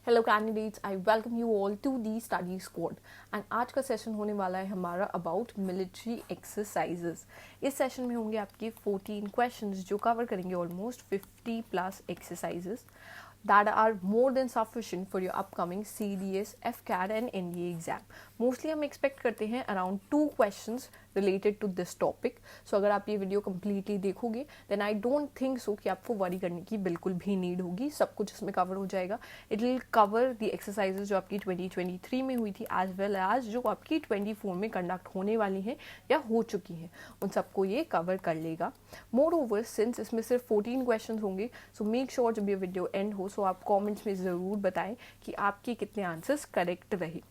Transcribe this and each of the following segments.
Hello candidates, I welcome you all to the study squad. And आज का session होने वाला है हमारा अबाउट मिलिट्री एक्सरसाइजेस। इस सेशन में होंगे आपके 14 क्वेश्चंस जो कवर करेंगे almost 50 plus exercises that are more than sufficient for your upcoming CDS, FCAT and NDA exam. Mostly हम expect करते हैं around 2 questions related to this topic. So अगर आप ये वीडियो completely देखोगे then I don't think so कि आपको worry करने की बिल्कुल भी नीड होगी, सब कुछ इसमें कवर हो जाएगा. It will cover the exercises जो आपकी 2023 में हुई थी as well as जो आपकी 24 में कंडक्ट होने वाली हैं या हो चुकी हैं, उन सबको ये कवर कर लेगा. Moreover, since इसमें सिर्फ 14 questions होंगे, so make sure जब ये वीडियो एंड हो सो आप कमेंट्स में ज़रूर बताएं कि आपके कितने आंसर्स करेक्ट रहे.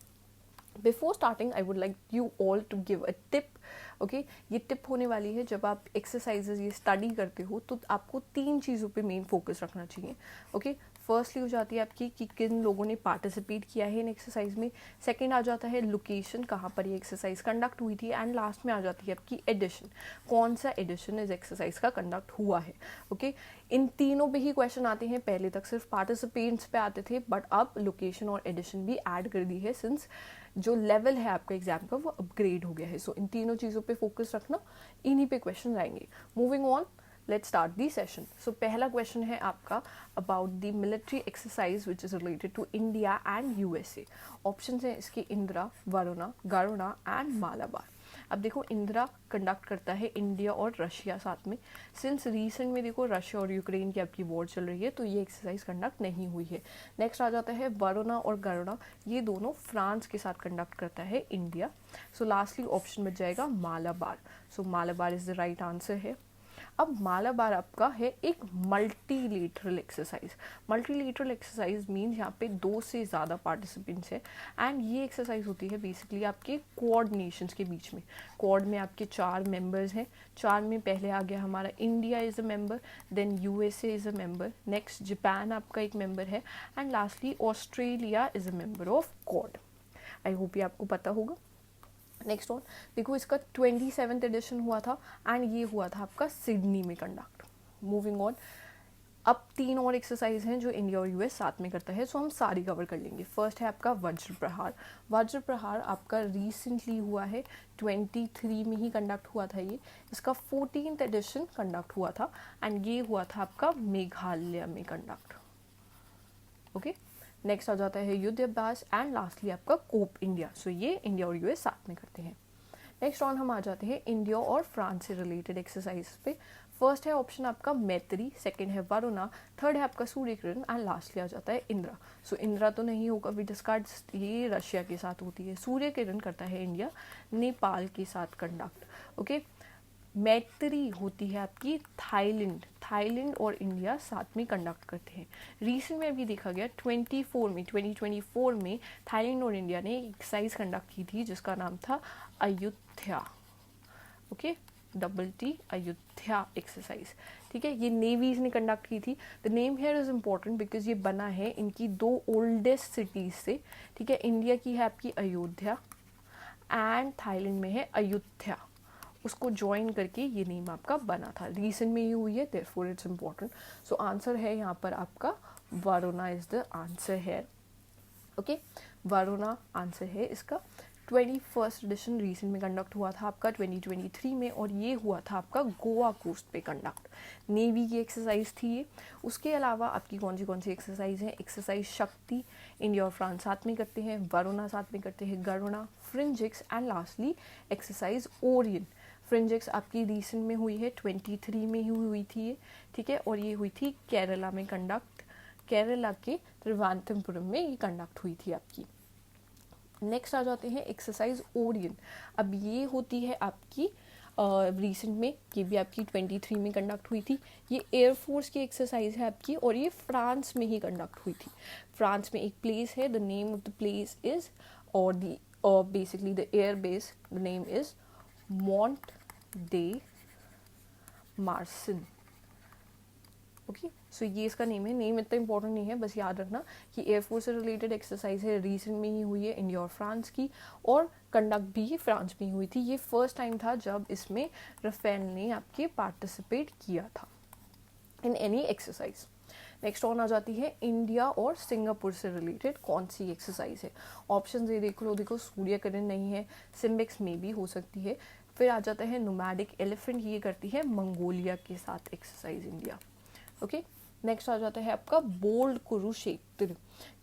Before starting I would like you all to give a tip. Okay, ये टिप होने वाली है जब आप एक्सरसाइजेज ये स्टडी करते हो तो आपको 3 चीज़ों पे मेन फोकस रखना चाहिए. ओके, फर्स्टली हो जाती है आपकी कि किन लोगों ने पार्टिसिपेट किया है इन एक्सरसाइज में. सेकंड आ जाता है लोकेशन, कहाँ पर ये एक्सरसाइज कंडक्ट हुई थी. एंड लास्ट में आ जाती है आपकी एडिशन, कौन सा एडिशन इस एक्सरसाइज का कंडक्ट हुआ है. ओके, इन तीनों पे ही क्वेश्चन आते हैं. पहले तक सिर्फ पार्टिसिपेंट्स पे आते थे बट अब लोकेशन और एडिशन भी ऐड कर दी है सिंस जो लेवल है आपका एग्जाम का वो अपग्रेड हो गया है. सो इन तीनों चीज़ों पे फोकस रखना, इन्हीं पे क्वेश्चन आएंगे. Moving on, let's start the session. So पहला क्वेश्चन है आपका about the military exercise which is related to India and USA. Option हैं इसके इंदिरा, वरुणा, गरुणा एंड मालाबार. अब देखो, इंदिरा कंडक्ट करता है इंडिया और रशिया साथ में. सिंस रीसेंट में देखो रशिया और यूक्रेन की आपकी वॉर चल रही है तो ये एक्सरसाइज कंडक्ट नहीं हुई है. नेक्स्ट आ जाता है वरुणा और गरुणा, ये दोनों फ्रांस के साथ कंडक्ट करता है इंडिया. सो लास्टली ऑप्शन बच जाएगा Malabar. So Malabar is the right answer है. अब मालाबार आपका है एक multilateral exercise. Multilateral exercise means यहाँ पे 2 से ज़्यादा पार्टिसिपेंट्स हैं एंड ये एक्सरसाइज होती है बेसिकली आपके क्वाड नेशंस के बीच में. क्वाड में आपके 4 मेंबर्स हैं. 4 में पहले आ गया हमारा India is a member, then USA is a member, next Japan आपका एक मेंबर है and lastly Australia is a member of Quad. I hope ये आपको पता होगा. नेक्स्ट वन देखो, इसका 27th एडिशन हुआ था एंड ये हुआ था आपका सिडनी में कंडक्ट. मूविंग ऑन, अब 3 और एक्सरसाइज हैं जो इंडिया और यूएस साथ में करता है, सो हम सारी कवर कर लेंगे. फर्स्ट है आपका वज्र प्रहार. वज्र प्रहार आपका रिसेंटली हुआ है, 23 में ही कंडक्ट हुआ था ये. इसका 14th एडिशन कंडक्ट हुआ था एंड ये हुआ था आपका मेघालय में कंडक्ट. ओके, नेक्स्ट आ जाता है युद्ध अभ्यास एंड लास्टली आपका कोप इंडिया. सो ये इंडिया और यूएस साथ में करते हैं. नेक्स्ट ऑन हम आ जाते हैं इंडिया और फ्रांस से रिलेटेड एक्सरसाइज पे. फर्स्ट है ऑप्शन आपका मैत्री, सेकंड है वरुणा, थर्ड है आपका सूर्य किरण एंड लास्टली आ जाता है इंदिरा. सो इंदिरा तो नहीं होगा, वी डिस्कार्ड, ये रशिया के साथ होती है. सूर्य किरण करता है इंडिया नेपाल के साथ कंडक्ट. ओके, मैत्री होती है आपकी थाईलैंड. थाईलैंड और इंडिया साथ में कंडक्ट करते हैं. रिसेंट में अभी देखा गया 2024 में थाईलैंड और इंडिया ने एक एक्सरसाइज कंडक्ट की थी जिसका नाम था Ayodhya. Okay, DT Ayodhya exercise. ठीक है, ये नेवीज ने कंडक्ट की थी. The name here is important because ये बना है इनकी 2 ओल्डेस्ट सिटीज से. ठीक है, इंडिया की है आपकी अयोध्या एंड थाईलैंड में है अयोध्या. उसको ज्वाइन करके ये नेम आपका बना था. रिसेंट में ये हुई है, therefore it's important. So answer है यहाँ पर आपका वरुणा इज द आंसर है. ओके, वरुणा आंसर है इसका. 21st एडिशन रिसेंट में कंडक्ट हुआ था आपका 2023 में और ये हुआ था आपका गोवा कोस्ट पे कंडक्ट. नेवी की एक्सरसाइज थी ये. उसके अलावा आपकी कौन सी एक्सरसाइज है. एक्सरसाइज शक्ति इंडिया और फ्रांस साथ में करते हैं, वरुणा साथ में करते हैं, Garuda, फ्रिंजिक्स and lastly exercise Orion. फ्रिंजिक्स आपकी रिसेंट में हुई है, 23 में ही हुई थी ये. ठीक है, और ये हुई थी केरला में कंडक्ट. केरला के त्रिवेंद्रपुरम में ये कंडक्ट हुई थी आपकी. नेक्स्ट आ जाते हैं एक्सरसाइज ओरियन. अब ये होती है आपकी रिसेंट में, ये भी आपकी 23 में कंडक्ट हुई थी. ये एयरफोर्स की एक्सरसाइज है आपकी और ये फ्रांस में ही कंडक्ट हुई थी. फ्रांस में एक प्लेस है, the name of the place is और basically the air base, the name is Mont de Marsan. Okay, so ये इसका नेम है. नेम इतना इंपॉर्टेंट नहीं है, बस याद रखना कि एयरफोर्स से रिलेटेड एक्सरसाइज है, रिसेंट में ही हुई है इंडिया और फ्रांस की और कंडक्ट भी फ्रांस में ही हुई थी. ये फर्स्ट टाइम था जब इसमें राफेल ने आपके पार्टिसिपेट किया था in any exercise. Next on आ जाती है इंडिया और सिंगापुर से रिलेटेड कौन सी एक्सरसाइज है। ऑप्शन ये देख लो, देखो सूर्यकिरण नहीं है, सिम्बिक्स में भी हो सकती है। फिर आ जाता है नोमैडिक एलिफेंट, ये करती है मंगोलिया के साथ एक्सरसाइज इंडिया। ओके, नेक्स्ट आ जाता है आपका बोल्ड कुरुक्षेत्र,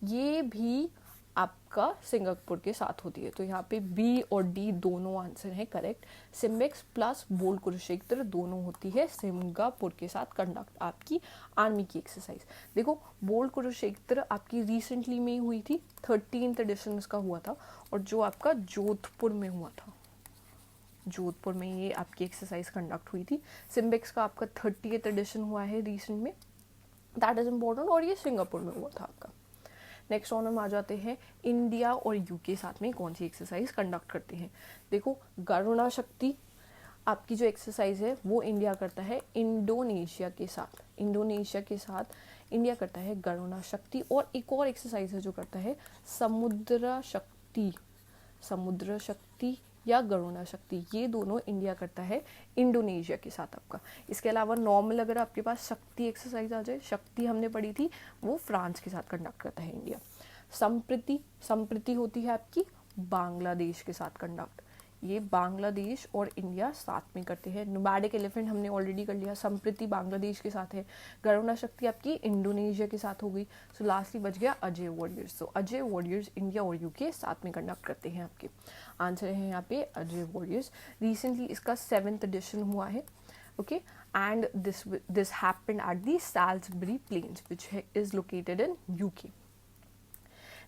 ये भी आपका सिंगापुर के साथ होती है। तो यहाँ पे बी और डी दोनों आंसर हैं correct. SIMBEX plus Bold Kurukshetra दोनों होती है सिंगापुर के साथ कंडक्ट, आपकी आर्मी की एक्सरसाइज। देखो बोल्ड कुरुक्षेत्र आपकी रिसेंटली में ही हुई थी, 13th एडिशन इसका हुआ था, और जो आपका जोधपुर में हुआ था, जोधपुर में ये आपकी एक्सरसाइज कंडक्ट हुई थी। सिम्बिक्स का आपका 30th एडिशन हुआ है रिसेंट में, दैट इज इम्पोर्टेंट, और ये सिंगापुर में हुआ था आपका। नेक्स्ट ऑन हम आ जाते हैं इंडिया और यूके साथ में कौन सी एक्सरसाइज कंडक्ट करते हैं। देखो गरुणा शक्ति आपकी जो एक्सरसाइज है वो इंडिया करता है इंडोनेशिया के साथ, इंडोनेशिया के साथ इंडिया करता है गरुणा शक्ति। और एक और एक्सरसाइज है जो करता है समुद्र शक्ति, समुद्र शक्ति या गरुणा शक्ति, ये दोनों इंडिया करता है इंडोनेशिया के साथ आपका। इसके अलावा नॉर्मल अगर आपके पास शक्ति एक्सरसाइज आ जाए, शक्ति हमने पढ़ी थी, वो फ्रांस के साथ कंडक्ट करता है इंडिया। संप्रीति, संप्रीति होती है आपकी बांग्लादेश के साथ कंडक्ट, ये बांग्लादेश और इंडिया साथ में करते हैं। नोमैडिक एलिफेंट हमने ऑलरेडी कर लिया, संप्रीति बांग्लादेश के साथ है, गरुणा शक्ति आपकी इंडोनेशिया के साथ हो गई। सो लास्टली बच गया अजय वॉरियर्स। सो अजय वॉरियर्स इंडिया और यूके साथ में कंडक्ट करते हैं आपके। आंसर है यहाँ पे अजय वॉरियर्स। रिसेंटली इसका 7th एडिशन हुआ है, okay, and this happened at the Salisbury Plains which is located in UK.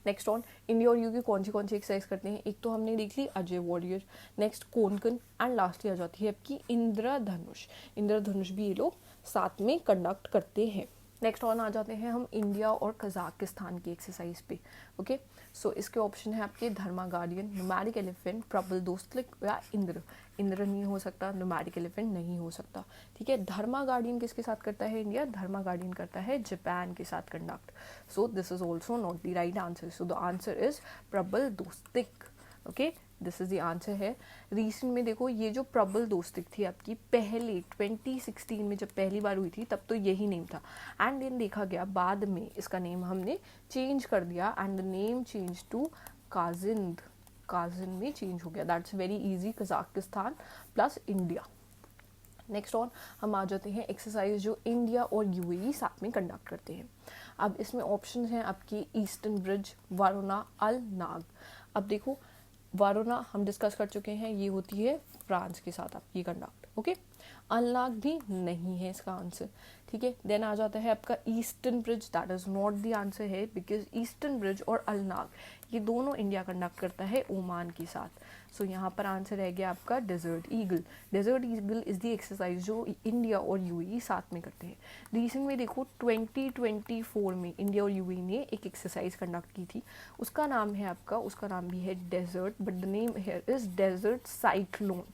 Next on India और यूके कौन सी एक्सरसाइज करते हैं। एक तो हमने देख ली Ajeya Warrior, next Konkan, and lastly आ जाती है आपकी इंद्रधनुष। इंद्रधनुष भी ये लोग साथ में कंडक्ट करते हैं। नेक्स्ट ऑन आ जाते हैं हम इंडिया और कजाकिस्तान की एक्सरसाइज पे। ओके, सो इसके ऑप्शन है आपके धर्मा गार्डियन, नोमैडिक एलिफेंट, प्रबल दोस्तलिक या इंद्र। इंद्र नहीं हो सकता, नोमैडिक एलिफेंट नहीं हो सकता, ठीक है। धर्मा गार्डियन किसके साथ करता है इंडिया, धर्मा गार्डियन करता है जापान के साथ conduct. So this is also not the right answer, so the answer is Prabal Dostyk. Okay, this is the answer है। रिसेंट में देखो ये जो प्रबल दोस्तिक थी आपकी पहले 2016 में जब पहली बार हुई थी तब तो यही नेम था, एंड देन देखा गया बाद में इसका नेम हमने चेंज कर दिया, and the name change to Kazind, Kazind में चेंज हो गया। That's very easy, Kazakhstan plus India. Next on हम आ जाते हैं एक्सरसाइज जो इंडिया और यूएई साथ में कंडक्ट करते हैं। अब इसमें ऑप्शन हैं आपकी ईस्टर्न ब्रिज, वारुणा, अल नाग। अब देखो वारुणा हम डिस्कस कर चुके हैं, ये होती है फ्रांस के साथ आपकी कंडक्ट, ओके। अनलाग भी नहीं है इसका आंसर, ठीक है। देन आ जाता है आपका eastern bridge, that is not the answer है, बिकॉज ईस्टर्न ब्रिज और अल्नाग ये दोनों इंडिया कंडक्ट करता है ओमान के साथ। सो यहाँ पर आंसर रह गया आपका desert eagle. Desert eagle is the exercise जो इंडिया और यूएई साथ में करते हैं। रिसेंट में देखो 2024 में इंडिया और यूएई ने एक एक्सरसाइज कंडक्ट की थी, उसका नाम है आपका, उसका नाम भी है desert, but the name here is desert cyclone.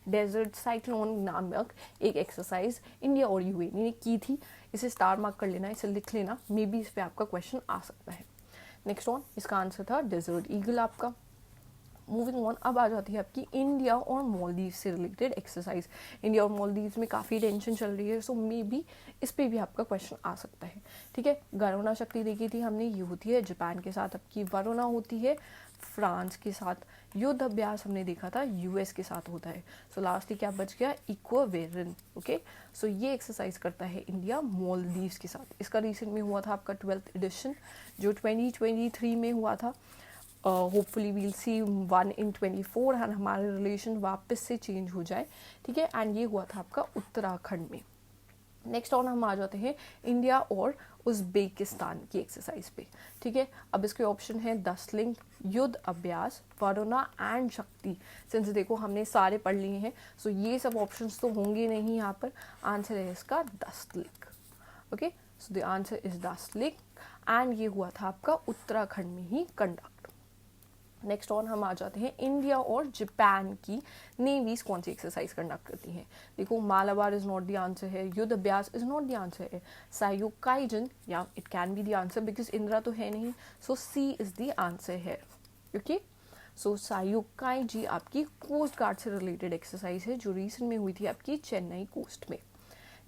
Desert cyclone नामक एक एक्सरसाइज इंडिया और यूएई ने की थी। इसे स्टार मार्क कर लेना, इसे लिख लेना, मे बी इस पे आपका क्वेश्चन आ सकता है। नेक्स्ट ऑन इसका आंसर था डेजर्ट ईगल आपका। मूविंग ऑन, अब आ जाती है आपकी इंडिया और मालदीव से रिलेटेड एक्सरसाइज। इंडिया और मालदीव में काफ़ी टेंशन चल रही है, सो मे बी इस पे भी आपका क्वेश्चन आ सकता है, ठीक है। गरुणा शक्ति देखी थी हमने, ये होती है जापान के साथ आपकी, वरुणा होती है फ्रांस के साथ, युद्ध अभ्यास हमने देखा था यूएस के साथ होता है। सो लास्टली क्या बच गया, इक्वावेरिन, ओके। सो ये एक्सरसाइज करता है इंडिया मालदीव्स के साथ। इसका रिसेंट में हुआ था आपका 12th एडिशन जो 2023 में हुआ था। Hopefully we'll see one in 24 एंड हमारे रिलेशन वापस से चेंज हो जाए, ठीक है। एंड ये हुआ था आपका उत्तराखंड में। नेक्स्ट ऑन हम आ जाते हैं इंडिया और उज्बेकिस्तान की एक्सरसाइज पे, ठीक है। अब इसके ऑप्शन है 10 लिंक, युद्ध अभ्यास, वरुणा एंड शक्ति। सिंस देखो हमने सारे पढ़ लिए हैं, सो ये सब ऑप्शंस तो होंगे नहीं यहाँ पर। आंसर है इसका 10 link, okay. So the answer is 10 link, and ये हुआ था आपका उत्तराखंड में ही कंडक्ट। नेक्स्ट ऑन हम आ जाते हैं इंडिया और जापान की नेवीज कौन सी एक्सरसाइज कंडक्ट करती हैं। देखो Malabar is not the answer है, युद्ध अभ्यास इज नॉट द आंसर है, सायुकाइजन या it can be the answer because Indira तो है नहीं, सो सी इज द आंसर है, ओके। सो सायुकाइजी आपकी कोस्ट गार्ड से रिलेटेड एक्सरसाइज है जो रिसेंट में हुई थी आपकी चेन्नई कोस्ट में।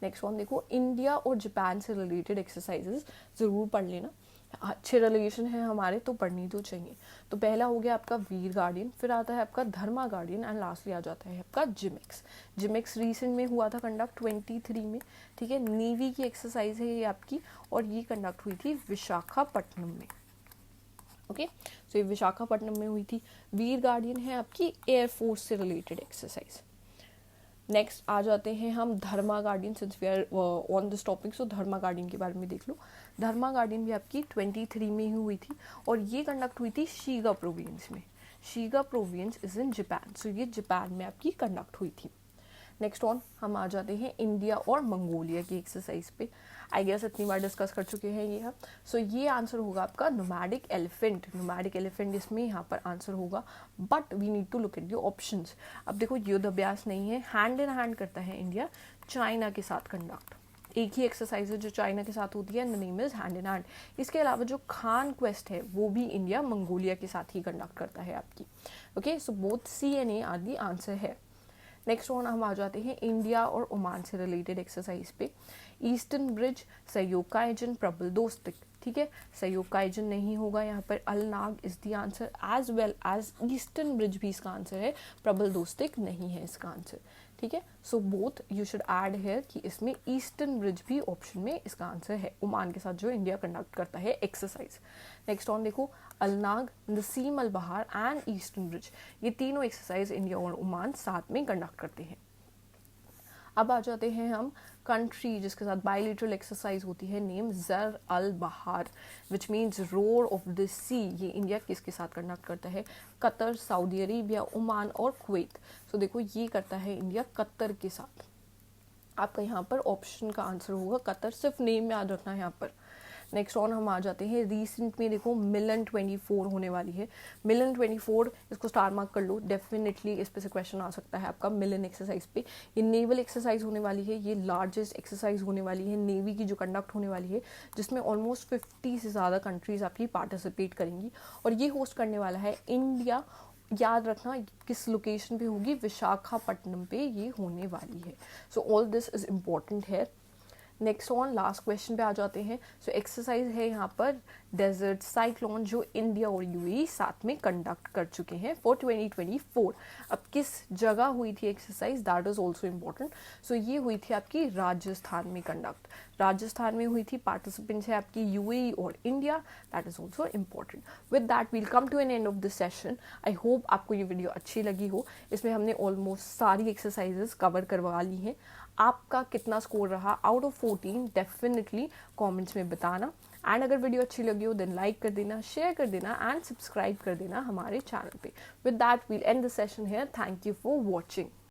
नेक्स्ट वन देखो, इंडिया और जापान से रिलेटेड एक्सरसाइजेज ज़रूर पढ़ लेना, अच्छे रिलेशन है हमारे तो पढ़नी तो चाहिए। तो पहला हो गया आपका वीर गार्डियन, फिर आता है आपका धर्मा गार्डियन एंड लास्टली आ जाता है आपका जिमेक्स। जिमेक्स रिसेंट में हुआ था कंडक्ट 23 में, ठीक है, नेवी की एक्सरसाइज है ये आपकी, और ये कंडक्ट हुई थी विशाखापट्टनम में। ओके, सो ये विशाखापट्टनम में हुई थी। वीर गार्डियन है आपकी एयरफोर्स से रिलेटेड एक्सरसाइज। नेक्स्ट आ जाते हैं हम Dharma Guardian, since we are on this topic, so Dharma Guardian के बारे में देख लो। धर्मा गार्डियन भी आपकी 23 में ही हुई थी, और ये कंडक्ट हुई थी शीगा प्रोविंस में। शीगा प्रोविंस इज इन जापान, सो ये जापान में आपकी कंडक्ट हुई थी। नेक्स्ट ऑन हम आ जाते हैं इंडिया और मंगोलिया की एक्सरसाइज पे। आई गेस इतनी बार डिस्कस कर चुके हैं ये हम। सो ये आंसर होगा आपका नोमैडिक एलिफेंट। नोमैडिक एलिफेंट इसमें यहाँ पर आंसर होगा, but we need to look at the options. अब देखो युद्ध अभ्यास नहीं है, हैंड इन हैंड करता है इंडिया चाइना के साथ कंडक्ट। एक ही एक्सरसाइज है जो चाइना के साथ होती है, the name is hand in hand. इसके अलावा जो खान क्वेस्ट है वो भी इंडिया मंगोलिया के साथ ही कंडक्ट करता है आपकी। Okay, so both C and A are the answer है। नेक्स्ट वन हम आ जाते हैं इंडिया और ओमान से रिलेटेड एक्सरसाइज पे। ईस्टर्न ब्रिज, सहयोग का एजन, प्रबल दोस्तिक, ठीक है, सहयोग का एजन नहीं होगा यहाँ पर, Al Najah is the answer, as well as Eastern Bridge भी इसका आंसर है, प्रबल दोस्तिक नहीं है इसका आंसर, ठीक है। So both you should add here कि इसमें ईस्टर्न ब्रिज भी ऑप्शन में इसका आंसर है, ओमान के साथ जो इंडिया कंडक्ट करता है एक्सरसाइज। नेक्स्ट ऑन देखो, अलनाग, नसीम अल बहार एंड ईस्टर्न ब्रिज, ये तीनों एक्सरसाइज इंडिया और ओमान साथ में कंडक्ट करते हैं। अब आ जाते हैं हम कंट्री जिसके साथ बायलिटरल एक्सरसाइज होती है, name Zair Al Bahr which means roar of the sea. ये इंडिया किसके साथ कंडक्ट करता है? कतर, सऊदी अरेबिया, ओमान और कुवैत। सो देखो ये करता है इंडिया कतर के साथ। आपका यहाँ पर ऑप्शन का आंसर होगा कतर, सिर्फ नेम याद रखना है यहाँ पर। नेक्स्ट ऑन हम आ जाते हैं रीसेंट में, देखो मिलन 24 होने वाली है। मिलन 24 इसको स्टार मार्क कर लो, डेफिनेटली इस पे से क्वेश्चन आ सकता है आपका मिलन एक्सरसाइज पे। ये नेवल एक्सरसाइज होने वाली है, ये लार्जेस्ट एक्सरसाइज होने वाली है नेवी की जो कंडक्ट होने वाली है, जिसमें ऑलमोस्ट 50 से ज़्यादा कंट्रीज आपकी पार्टिसिपेट करेंगी, और ये होस्ट करने वाला है इंडिया। याद रखना किस लोकेशन पे होगी, विशाखापट्टनम पे ये होने वाली है। So all this is important है। नेक्स्ट ऑन लास्ट क्वेश्चन पे आ जाते हैं। सो एक्सरसाइज है यहाँ पर डेजर्ट साइक्लोन, जो इंडिया और यूएई साथ में कंडक्ट कर चुके हैं फॉर 2024। अब किस जगह हुई थी exercise, that is also important. So ये हुई थी आपकी राजस्थान में कंडक्ट, राजस्थान में हुई थी। पार्टिसिपेंट्स है आपकी यूएई और India, that is also important. With that we'll come to an end of this session. I hope आपको ये वीडियो अच्छी लगी हो। इसमें हमने ऑलमोस्ट सारी एक्सरसाइजेस कवर करवा ली हैं। आपका कितना स्कोर रहा आउट ऑफ 14 डेफिनेटली कमेंट्स में बताना। एंड अगर वीडियो अच्छी लगी हो देन लाइक कर देना, शेयर कर देना एंड सब्सक्राइब कर देना हमारे चैनल पे। With that we'll end the session here. Thank you for watching.